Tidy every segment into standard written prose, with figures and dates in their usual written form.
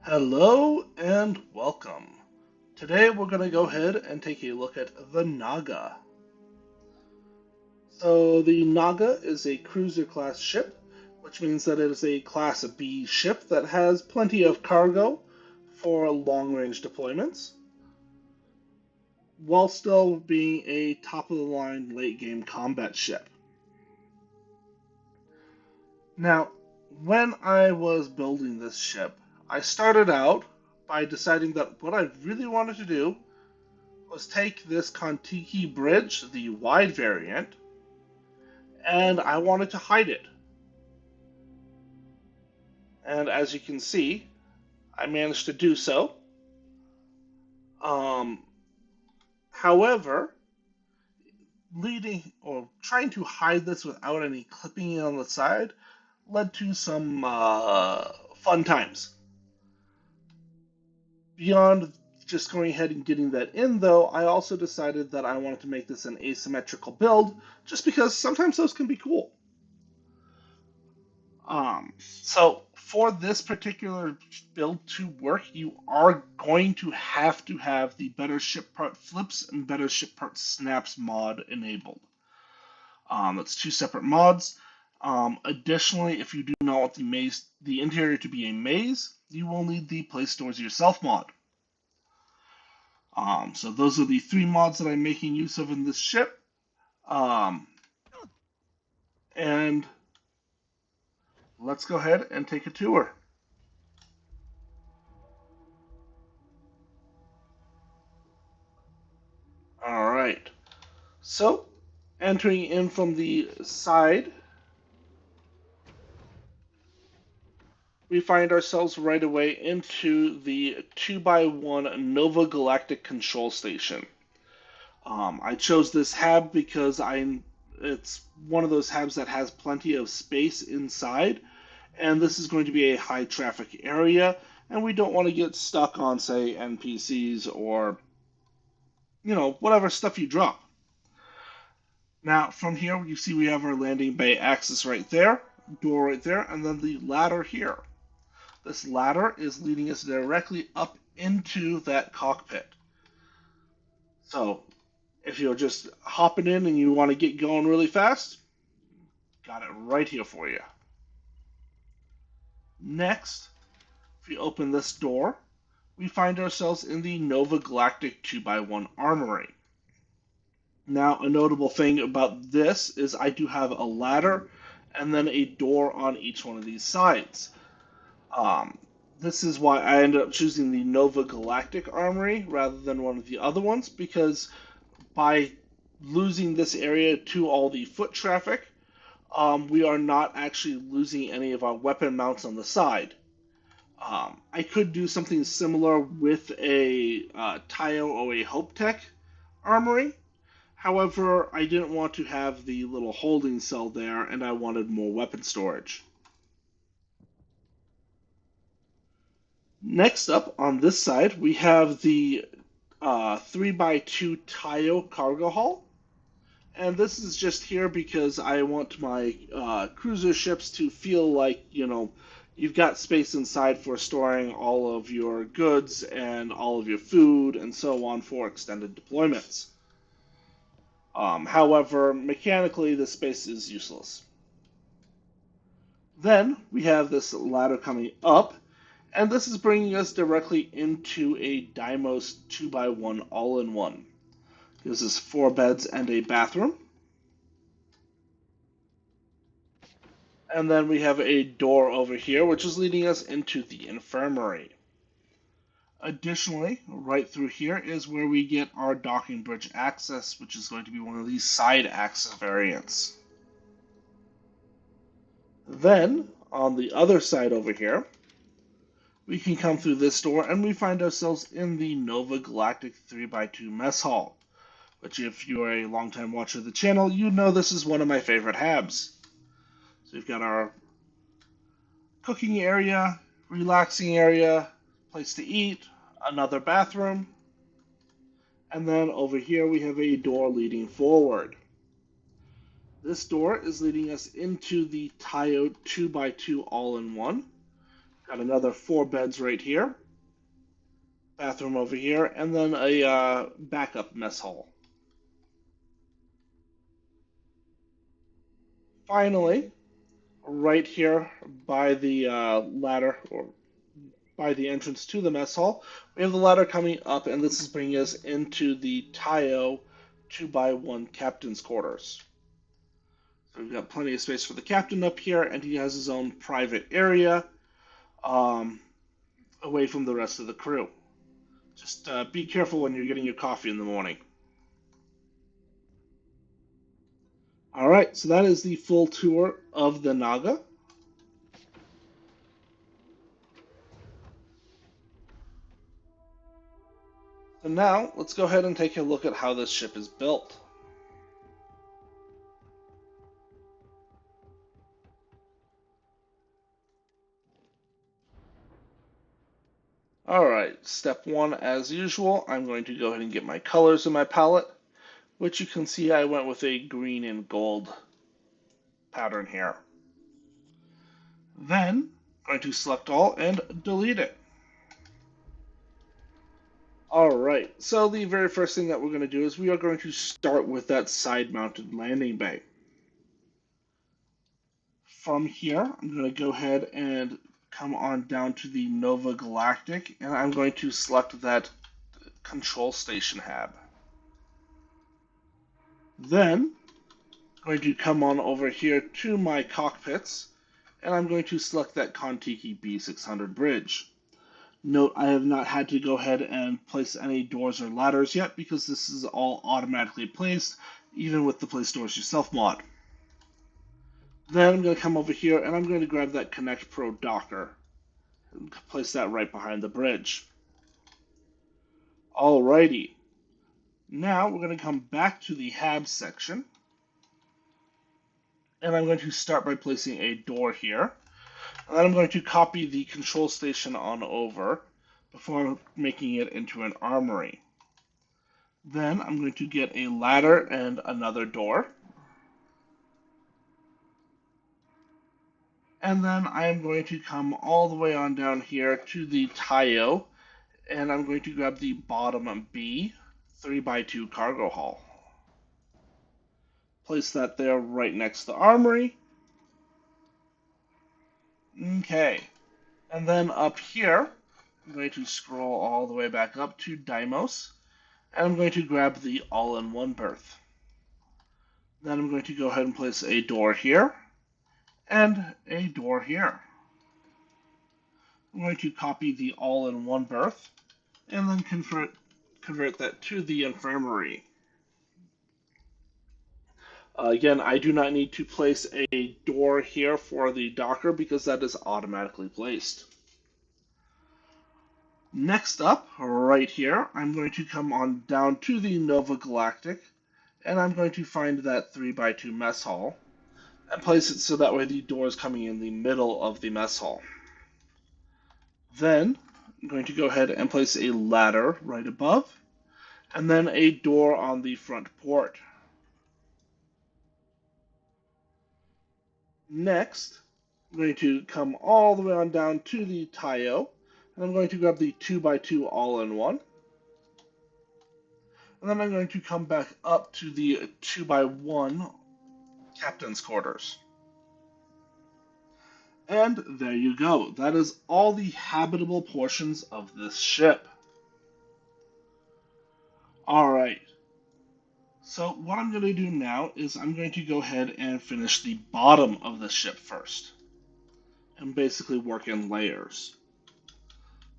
Hello and welcome. Today we're going to go ahead and take a look at the Naga. So the Naga is a cruiser class ship, which means that it is a class B ship that has plenty of cargo for long range deployments, while still being a top of the line late game combat ship. Now, when I was building this ship, I started out by deciding that what I really wanted to do was take this Kontiki bridge, the wide variant, and I wanted to hide it. And as you can see, I managed to do so. Um, However, leading or trying to hide this without any clipping on the side led to some fun times. Beyond just going ahead and getting that in, though, I also decided that I wanted to make this an asymmetrical build, just because sometimes those can be cool. So for this particular build to work, you are going to have the better ship part flips and better ship part snaps mod enabled. That's two separate mods. Additionally, if you do not want the interior to be a maze, you will need the place stores yourself mod. So those are the three mods that I'm making use of in this ship. Um, and let's go ahead and take a tour. All right. So, entering in from the side, we find ourselves right away into the 2x1 Nova Galactic Control Station. I chose this hab because it's one of those habs that has plenty of space inside, and this is going to be a high traffic area, and we don't want to get stuck on, say, NPCs or, whatever stuff you drop. Now, from here, you see we have our landing bay access right there, door right there, and then the ladder here. This ladder is leading us directly up into that cockpit. So, if you're just hopping in and you want to get going really fast, got it right here for you. Next, if we open this door, we find ourselves in the Nova Galactic 2x1 Armory. Now, a notable thing about this is I do have a ladder and then a door on each one of these sides. Um, this is why I ended up choosing the Nova Galactic Armory rather than one of the other ones, because by losing this area to all the foot traffic, we are not actually losing any of our weapon mounts on the side. I could do something similar with a Taio or a Hope Tech armory. However, I didn't want to have the little holding cell there, and I wanted more weapon storage. Next up on this side, we have the 3x2 Taio cargo hull. And this is just here because I want my cruiser ships to feel like, you've got space inside for storing all of your goods and all of your food and so on for extended deployments. However, mechanically, this space is useless. Then we have this ladder coming up, and this is bringing us directly into a Deimos 2x1 all-in-one. Gives us 4 beds and a bathroom. And then we have a door over here, which is leading us into the infirmary. Additionally, right through here is where we get our docking bridge access, which is going to be one of these side access variants. Then, on the other side over here, we can come through this door and we find ourselves in the Nova Galactic 3x2 mess hall, which if you're a longtime watcher of the channel, you know this is one of my favorite habs. So we've got our cooking area, relaxing area, place to eat, another bathroom, and then over here we have a door leading forward. This door is leading us into the Taio 2x2 all-in-one. Got another 4 beds right here, bathroom over here, and then a backup mess hall. Finally, right here by the ladder, or by the entrance to the mess hall, we have the ladder coming up, and this is bringing us into the Tayo 2x1 captain's quarters. So we've got plenty of space for the captain up here, and he has his own private area um, away from the rest of the crew. Just be careful when you're getting your coffee in the morning. All right, so that is the full tour of the Naga. So now, let's go ahead and take a look at how this ship is built. Alright, step one, as usual, I'm going to go ahead and get my colors in my palette, which you can see I went with a green and gold pattern here. Then, I'm going to select all and delete it. Alright, so the very first thing that we're going to do is we are going to start with that side-mounted landing bay. From here, I'm going to go ahead and come on down to the Nova Galactic, and I'm going to select that control station hab. Then, I'm going to come on over here to my cockpits, and I'm going to select that Kontiki B600 bridge. Note I have not had to go ahead and place any doors or ladders yet because this is all automatically placed, even with the Place Doors Yourself mod. Then I'm going to come over here and I'm going to grab that Connect Pro Docker and place that right behind the bridge. Alrighty. Now we're going to come back to the HAB section, and I'm going to start by placing a door here. And then I'm going to copy the control station on over before making it into an armory. Then I'm going to get a ladder and another door. And then I am going to come all the way on down here to the Tayo, and I'm going to grab the bottom B 3x2 cargo hull. Place that there right next to the armory. Okay. And then up here, I'm going to scroll all the way back up to Deimos, and I'm going to grab the all-in-one berth. Then I'm going to go ahead and place a door here, and a door here. I'm going to copy the all-in-one berth, and then convert that to the infirmary. Again, I do not need to place a door here for the docker because that is automatically placed. Next up, right here, I'm going to come on down to the Nova Galactic, and I'm going to find that 3x2 mess hall and place it so that way the door is coming in the middle of the mess hall. Then I'm going to go ahead and place a ladder right above, and then a door on the front port. Next, I'm going to come all the way on down to the Tayo, and I'm going to grab the 2x2 all-in-one. And then I'm going to come back up to the 2x1 captain's quarters. And there you go. That is all the habitable portions of this ship. Alright. So what I'm going to do now is I'm going to go ahead and finish the bottom of the ship first. And basically work in layers.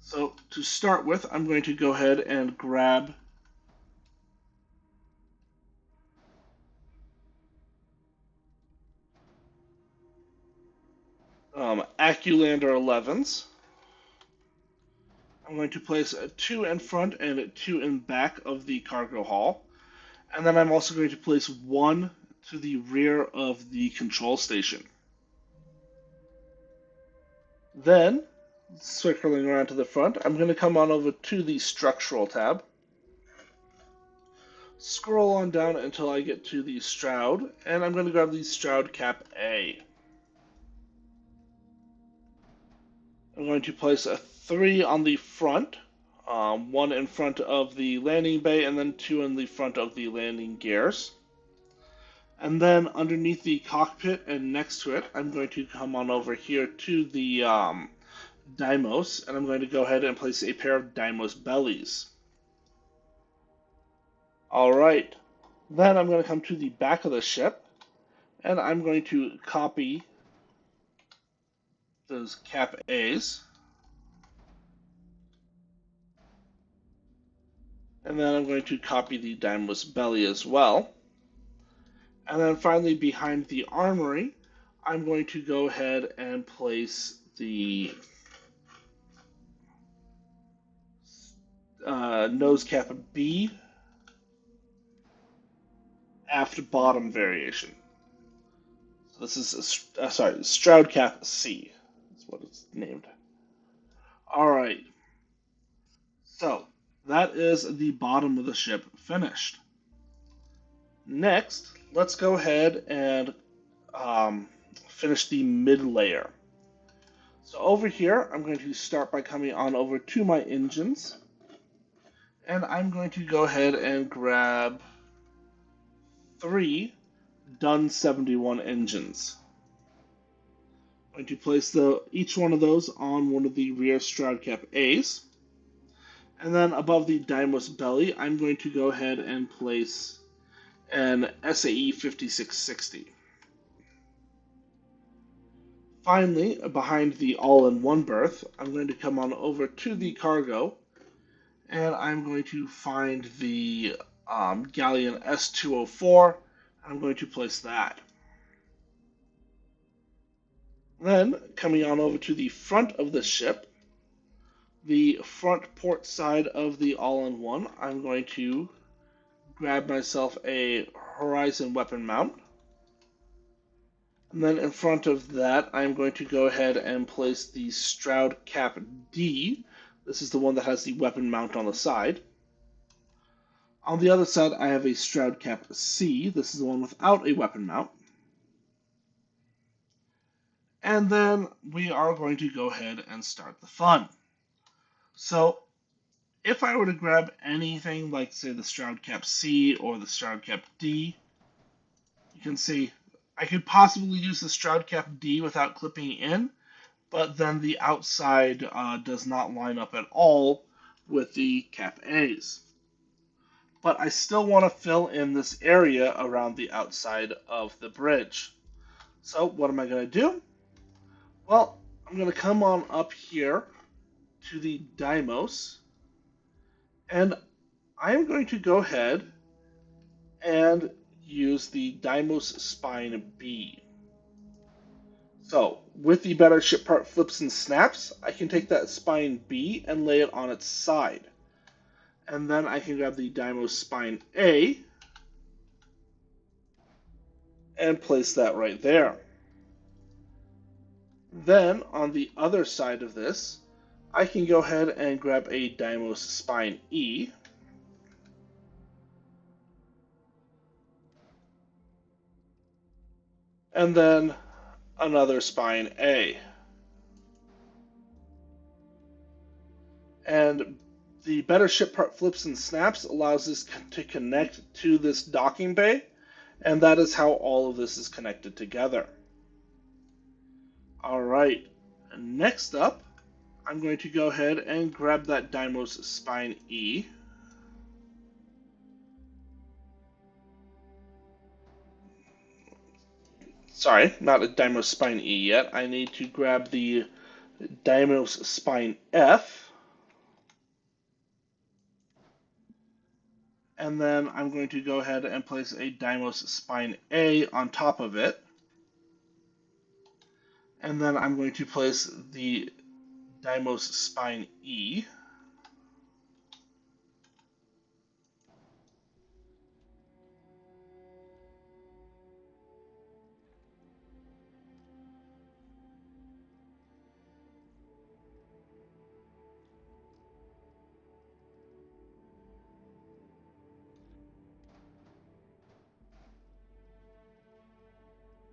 So to start with, I'm going to go ahead and grab Acculander 11s. I'm going to place 2 in front and 2 in back of the cargo hull. And then I'm also going to place 1 to the rear of the control station. Then, circling around to the front, I'm going to come on over to the structural tab. Scroll on down until I get to the Stroud, and I'm going to grab the Stroud Cap A. I'm going to place a 3 on the front, one in front of the landing bay, and then two in the front of the landing gears. And then underneath the cockpit and next to it, I'm going to come on over here to the Dymos, and I'm going to go ahead and place a pair of Dymos bellies. All right. Then I'm going to come to the back of the ship, and I'm going to copy those cap A's. And then I'm going to copy the Dymos belly as well. And then finally behind the armory, I'm going to go ahead and place the nose cap B aft bottom variation. So this is Stroud cap C. That's what it's named. All right. So that is the bottom of the ship finished. Next, let's go ahead and finish the mid layer. So over here, I'm going to start by coming on over to my engines, and I'm going to go ahead and grab 3 Dun 71 engines. I'm going to place each one of those on one of the rear Stroud Cap A's. And then above the Dymos belly, I'm going to go ahead and place an SAE 5660. Finally, behind the all-in-one berth, I'm going to come on over to the cargo, and I'm going to find the Galleon S204, and I'm going to place that. Then, coming on over to the front of the ship, the front port side of the all-in-one, I'm going to grab myself a Horizon weapon mount. And then in front of that, I'm going to go ahead and place the Stroud Cap D. This is the one that has the weapon mount on the side. On the other side, I have a Stroud Cap C. This is the one without a weapon mount. And then we are going to go ahead and start the fun. So if I were to grab anything like, say, the Stroud Cap C or the Stroud Cap D, you can see I could possibly use the Stroud Cap D without clipping in, but then the outside does not line up at all with the Cap A's. But I still want to fill in this area around the outside of the bridge. So what am I going to do? Well, I'm going to come on up here to the Dymos, and I'm going to go ahead and use the Dymos Spine B. So, with the better ship part flips and snaps, I can take that Spine B and lay it on its side. And then I can grab the Dymos Spine A and place that right there. Then, on the other side of this, I can go ahead and grab a Dymos Spine E. And then another Spine A. And the better ship part flips and snaps allows this to connect to this docking bay, and that is how all of this is connected together. All right, next up, I'm going to go ahead and grab that Dymos Spine E. Sorry, not a Dymos Spine E yet. I need to grab the Dymos Spine F. And then I'm going to go ahead and place a Dymos Spine A on top of it. And then I'm going to place the Dymos Spine E.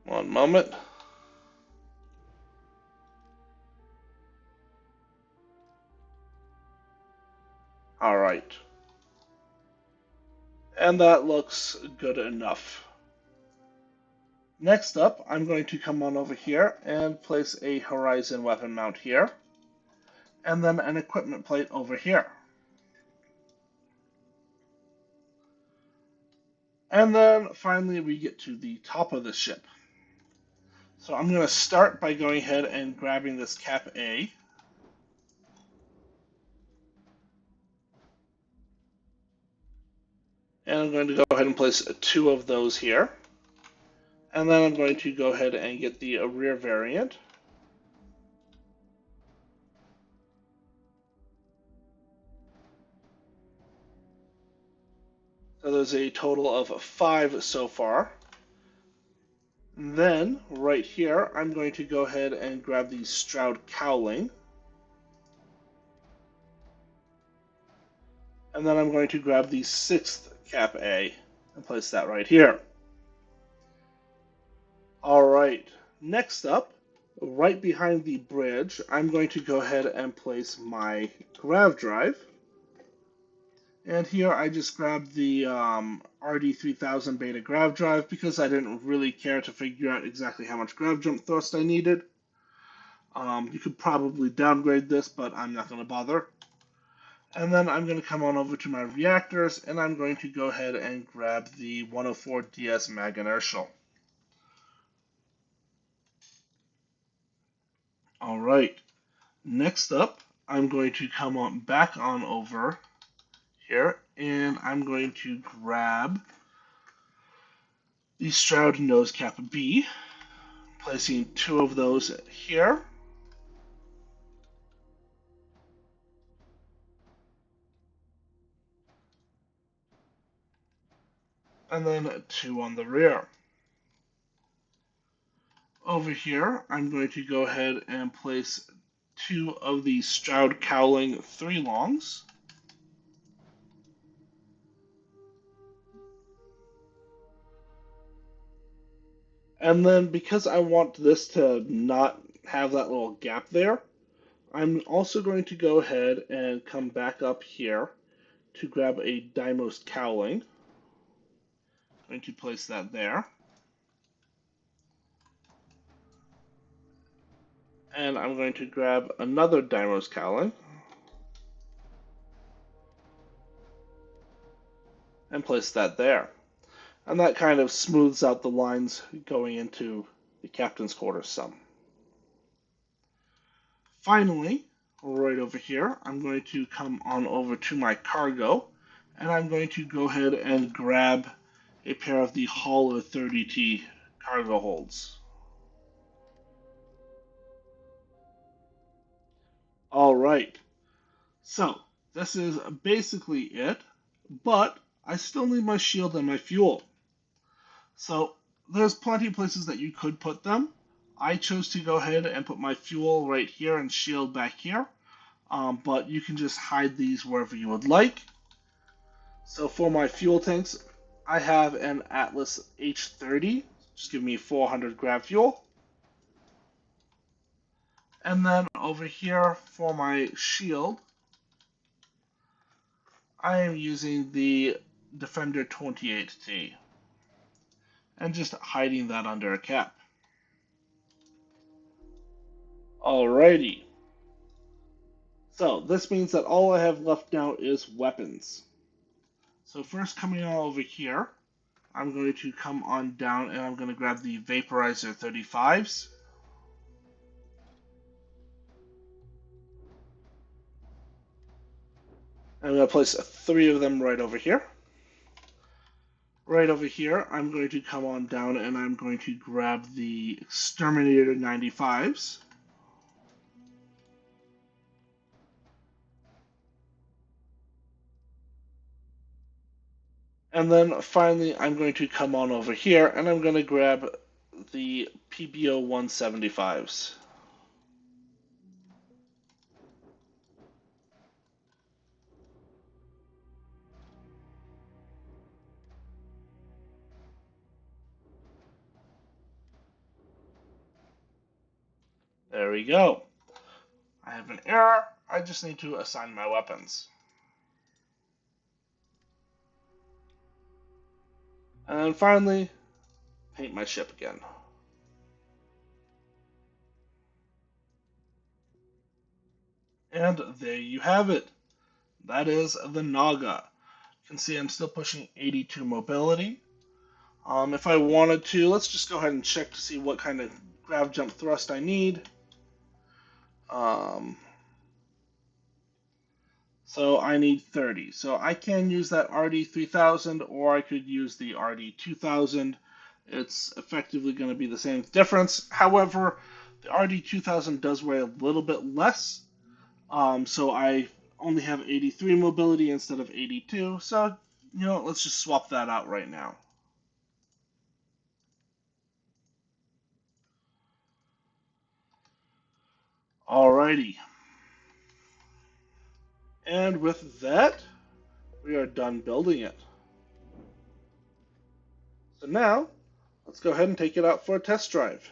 One moment. Alright. And that looks good enough. Next up, I'm going to come on over here and place a horizon weapon mount here, and then an equipment plate over here. And then finally we get to the top of the ship. So I'm going to start by going ahead and grabbing this cap A. And I'm going to go ahead and place two of those here. And then I'm going to go ahead and get the rear variant. So there's a total of 5 so far. Then, right here, I'm going to go ahead and grab the Stroud Cowling. And then I'm going to grab the 6th Cap A and place that right here. Alright, next up, right behind the bridge, I'm going to go ahead and place my grav drive. And here I just grabbed the RD3000 beta grav drive because I didn't really care to figure out exactly how much grav jump thrust I needed. You could probably downgrade this, but I'm not going to bother. And then I'm going to come on over to my reactors, and I'm going to go ahead and grab the 104 DS mag inertial. Alright, next up, I'm going to come on back on over here, and I'm going to grab the Stroud nose cap B, placing 2 of those here. And then 2 on the rear. Over here, I'm going to go ahead and place 2 of the Stroud Cowling 3 longs. And then because I want this to not have that little gap there, I'm also going to go ahead and come back up here to grab a Deimos Cowling. I'm going to place that there. And I'm going to grab another Deimos Cowling and place that there. And that kind of smooths out the lines going into the captain's quarters some. Finally, right over here, I'm going to come on over to my cargo, and I'm going to go ahead and grab a pair of the Hauler 30T cargo holds. Alright, so this is basically it, but I still need my shield and my fuel. So there's plenty of places that you could put them. I chose to go ahead and put my fuel right here and shield back here, but you can just hide these wherever you would like. So for my fuel tanks, I have an Atlas H30, just give me 400 grav fuel. And then over here for my shield, I am using the Defender 28T and just hiding that under a cap. Alrighty. So this means that all I have left now is weapons. So first coming on over here, I'm going to come on down and I'm going to grab the Vaporizer 35s. I'm going to place 3 of them right over here. Right over here, I'm going to come on down and I'm going to grab the Exterminator 95s. And then finally, I'm going to come on over here and I'm going to grab the PBO 175s. There we go. I have an error. I just need to assign my weapons. And then finally, paint my ship again. And there you have it. That is the Naga. You can see I'm still pushing 82 mobility. If I wanted to, let's just go ahead and check to see what kind of grav jump thrust I need. Um, so I need 30. So I can use that RD3000 or I could use the RD2000. It's effectively going to be the same difference. However, the RD2000 does weigh a little bit less. So I only have 83 mobility instead of 82. So, let's just swap that out right now. Alrighty. And with that, we are done building it. So now, let's go ahead and take it out for a test drive.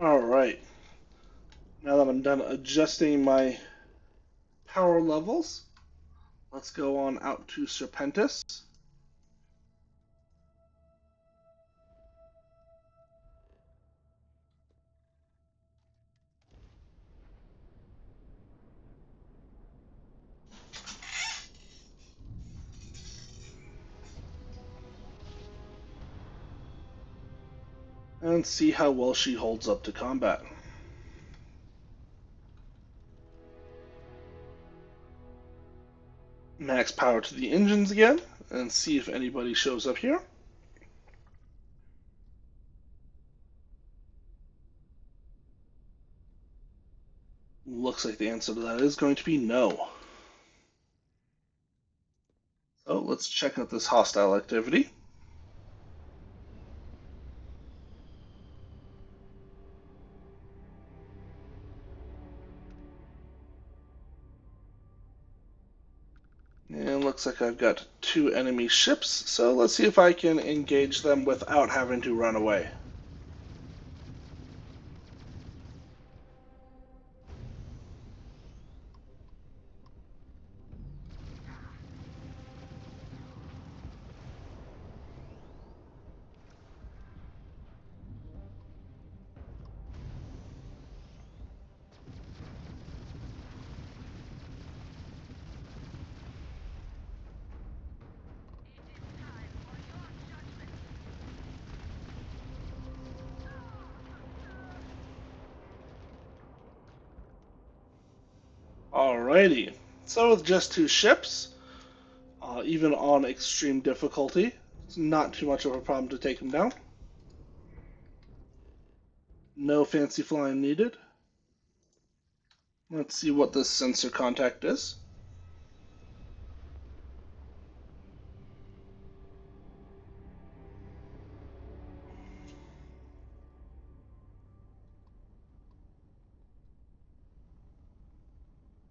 Alright, now that I'm done adjusting my power levels, let's go on out to Serpentis. And see how well she holds up to combat. Max power to the engines again, and see if anybody shows up here. Looks like the answer to that is going to be no. So let's check out this hostile activity. And looks like I've got 2 enemy ships, so let's see if I can engage them without having to run away. Alrighty, so with just 2 ships, even on extreme difficulty, it's not too much of a problem to take them down. No fancy flying needed. Let's see what this sensor contact is.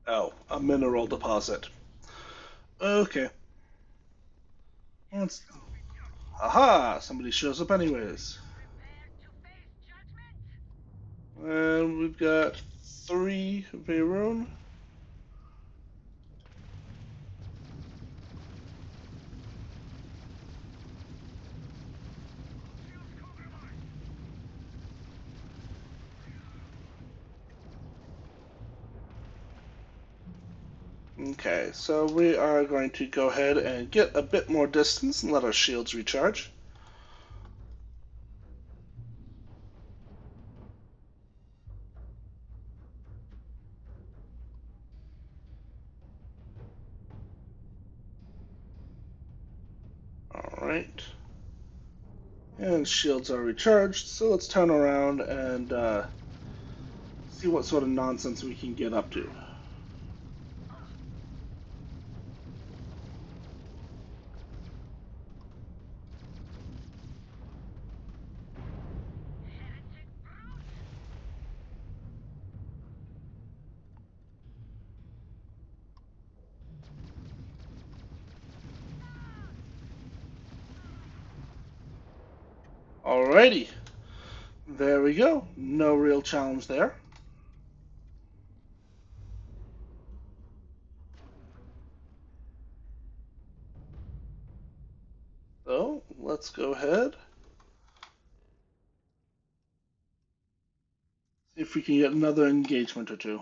Oh, a mineral deposit. Okay. Let's... Aha! Somebody shows up anyways. And we've got 3 Veyron. Okay, so we are going to go ahead and get a bit more distance and let our shields recharge. Alright. And shields are recharged, so let's turn around and see what sort of nonsense we can get up to. Alrighty. There we go. No real challenge there. So let's go ahead. See if we can get another engagement or two.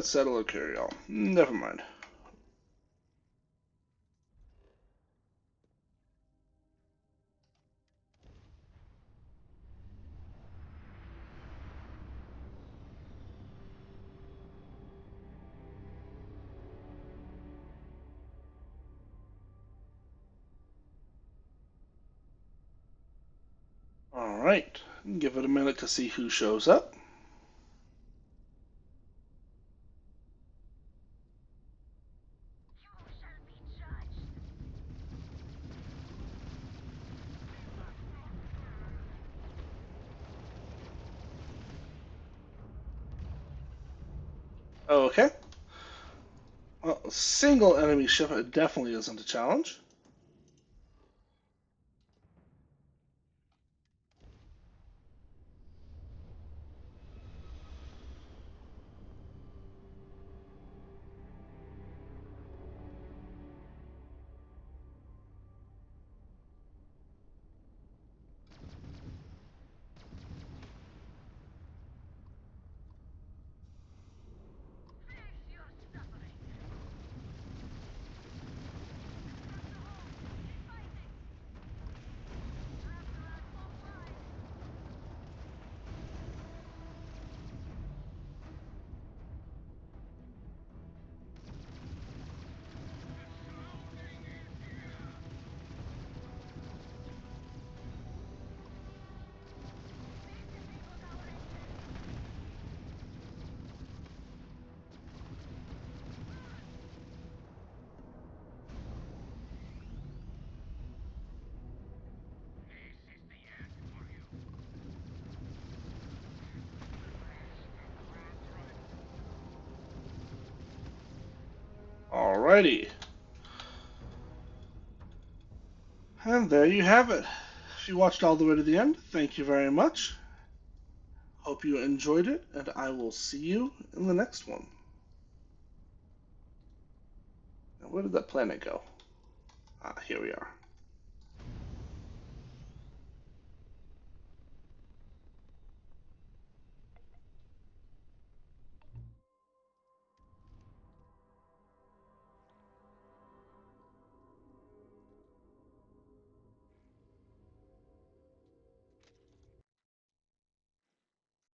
Settle or carry all. Never mind. Alright. Give it a minute to see who shows up. Okay. Well, a single enemy ship definitely isn't a challenge. Alrighty. And there you have it. If you watched all the way to the end, thank you very much. Hope you enjoyed it, and I will see you in the next one. Now, where did that planet go? Ah, here we are.